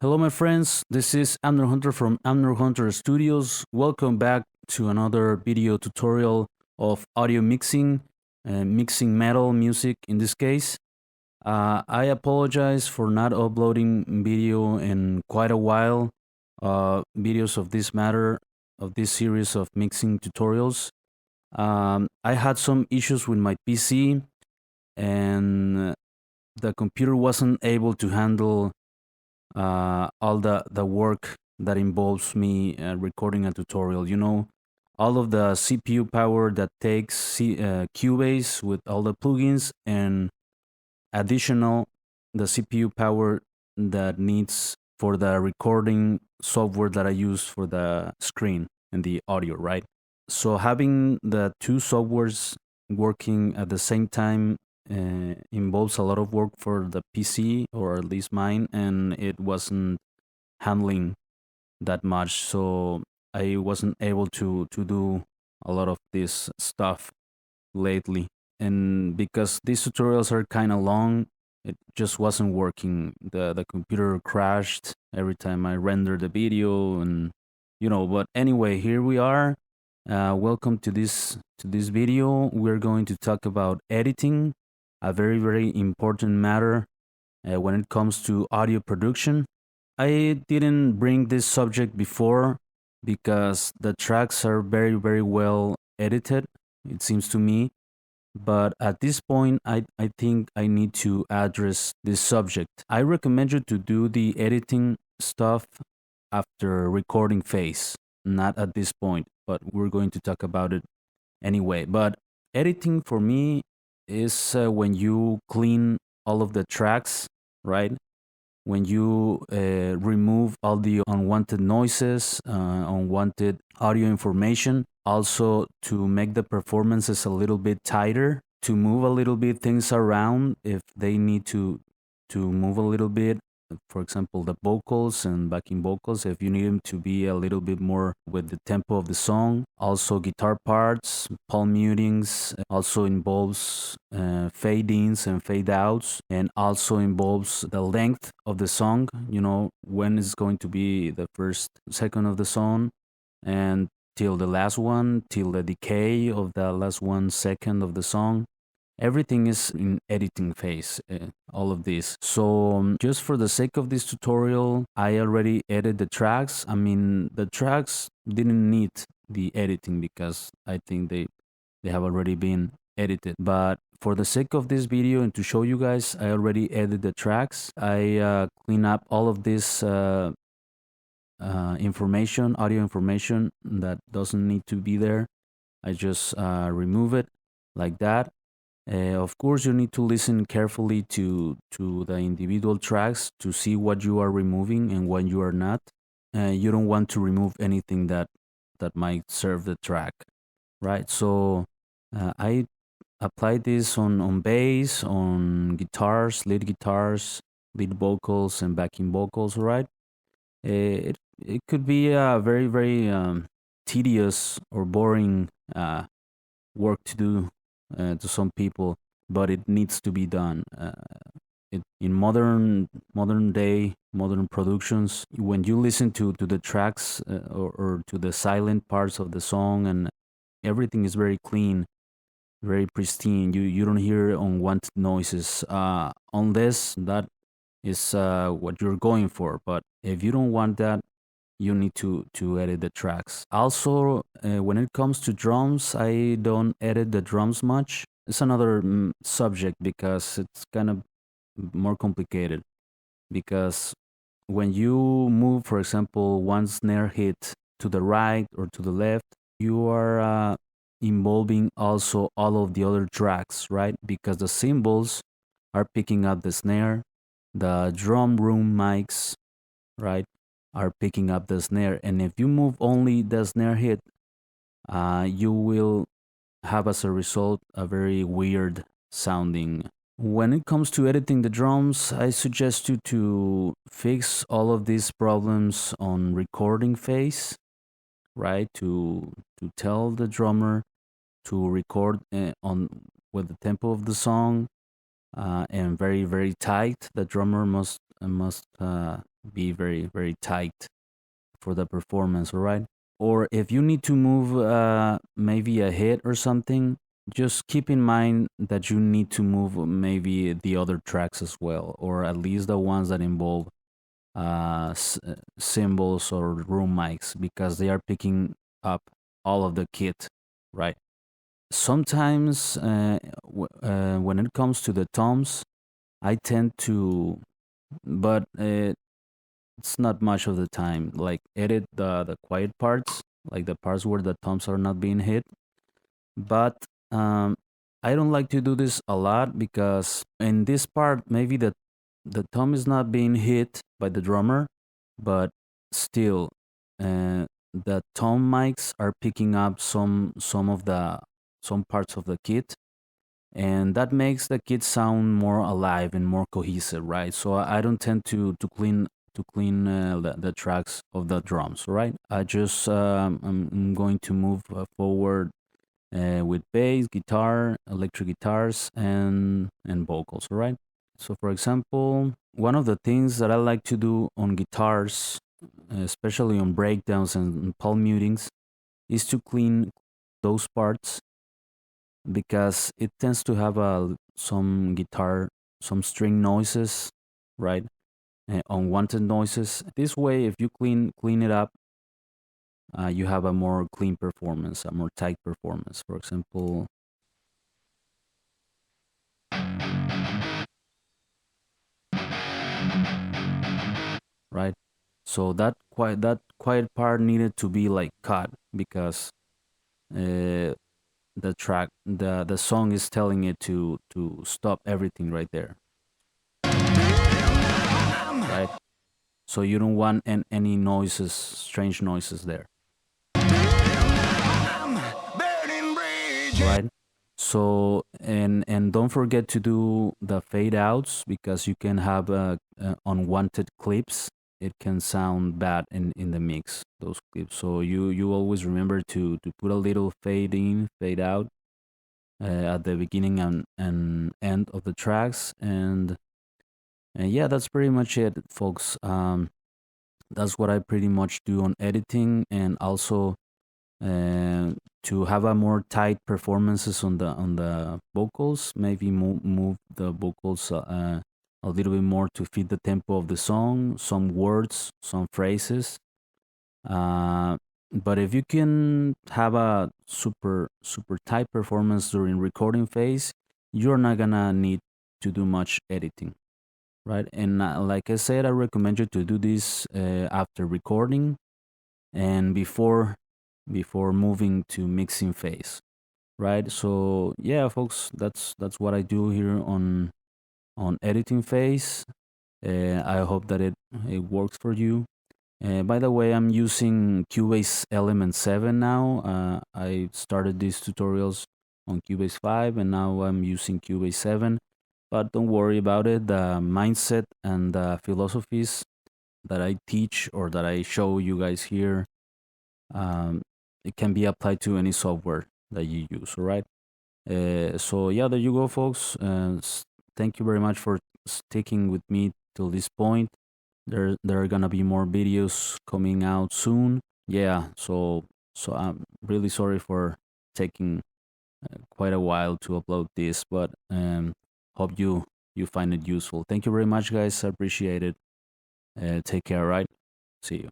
Hello, my friends. This is Amner Hunter from Amner Hunter Studios. Welcome back to another video tutorial of audio mixing, mixing metal music in this case. I apologize for not uploading video in quite a while. Videos of this matter, of this series of mixing tutorials. I had some issues with my PC, and the computer wasn't able to handle all the work that involves me recording a tutorial. All of the CPU power that takes Cubase with all the plugins, and additional the CPU power that needs for the recording software that I use for the screen and the audio, right? So having the two softwares working at the same time involves a lot of work for the PC, or at least mine, and it wasn't handling that much. So I wasn't able to do a lot of this stuff lately. And because these tutorials are kind of long, it just wasn't working. The computer crashed every time I rendered the video, and but anyway, here we are. Welcome to this video. We're going to talk about editing, a very important matter when it comes to audio production. I didn't bring this subject before because the tracks are very well edited, it seems to me. But at this point, I think I need to address this subject. I recommend you to do the editing stuff after recording phase, not at this point, but we're going to talk about it anyway. But editing for me is when you clean all of the tracks, right? When you remove all the unwanted noises, unwanted audio information, also to make the performances a little bit tighter, to move a little bit things around if they need to move a little bit. For example, the vocals and backing vocals, if you need them to be a little bit more with the tempo of the song. Also, guitar parts, palm mutings, also involves fade ins and fade outs, and also involves the length of the song, when is going to be the first second of the song, and till the last one, till the decay of the last 1 second of the song. Everything is in editing phase, all of this. So just for the sake of this tutorial, I already edited the tracks. I mean, the tracks didn't need the editing because I think they have already been edited. But for the sake of this video and to show you guys, I already edited the tracks. I clean up all of this information, audio information that doesn't need to be there. I just remove it like that. Of course, you need to listen carefully to the individual tracks to see what you are removing and what you are not. You don't want to remove anything that might serve the track, right? So I applied this on bass, on guitars, lead vocals, and backing vocals, right? It could be a very tedious or boring work to do to some people, but it needs to be done. In modern productions, when you listen to the tracks or to the silent parts of the song, and everything is very clean, very pristine. You don't hear unwanted noises unless that is what you're going for. But if you don't want that, you need to edit the tracks. Also, when it comes to drums, I don't edit the drums much. It's another subject because it's kind of more complicated. Because when you move, for example, one snare hit to the right or to the left, you are involving also all of the other tracks, right? Because the cymbals are picking up the snare, the drum room mics, right, are picking up the snare. And if you move only the snare hit, you will have as a result a very weird sounding. When it comes to editing the drums, I suggest you to fix all of these problems on recording phase, right? To tell the drummer to record on with the tempo of the song, and very tight. The drummer must be very very tight for the performance, all right? Or if you need to move maybe a hit or something, just keep in mind that you need to move maybe the other tracks as well, or at least the ones that involve cymbals or room mics, because they are picking up all of the kit, right? Sometimes when it comes to the toms, I tend to, but it's not much of the time, like edit the quiet parts, like the parts where the toms are not being hit. But um, I don't like to do this a lot, because in this part maybe the tom is not being hit by the drummer, but still the tom mics are picking up some parts of the kit, and that makes the kit sound more alive and more cohesive, right? So I don't tend to clean the tracks of the drums, right? I just I'm going to move forward with bass, guitar, electric guitars, and vocals, all right? So for example, one of the things that I like to do on guitars, especially on breakdowns and palm mutings, is to clean those parts, because it tends to have some guitar, some string noises, right? Unwanted noises. This way, if you clean it up, you have a more clean performance, a more tight performance. For example, right? So that quiet part needed to be like cut, because the song is telling it to stop everything right there, right? So you don't want any noises, strange noises there, right? So and don't forget to do the fade outs, because you can have unwanted clips. It can sound bad in the mix, those clips. So you always remember to put a little fade in, fade out at the beginning and end of the tracks. And yeah, that's pretty much it, folks. That's what I pretty much do on editing, and also to have a more tight performances on the vocals. Maybe move the vocals a little bit more to fit the tempo of the song, some words, some phrases. Uh, but if you can have a super tight performance during recording phase, you're not gonna need to do much editing, right? And like I said, I recommend you to do this after recording and before moving to mixing phase, right? So yeah, folks, that's what I do here on editing phase. I hope that it works for you. By the way, I'm using Cubase Element 7 now. I started these tutorials on Cubase 5, and now I'm using Cubase 7. But don't worry about it. The mindset and the philosophies that I teach or that I show you guys here, um, it can be applied to any software that you use, all right? So yeah, there you go, folks. Thank you very much for sticking with me till this point. There are gonna be more videos coming out soon. Yeah, so I'm really sorry for taking quite a while to upload this, but hope you find it useful. Thank you very much, guys. I appreciate it. Take care. Right. See you.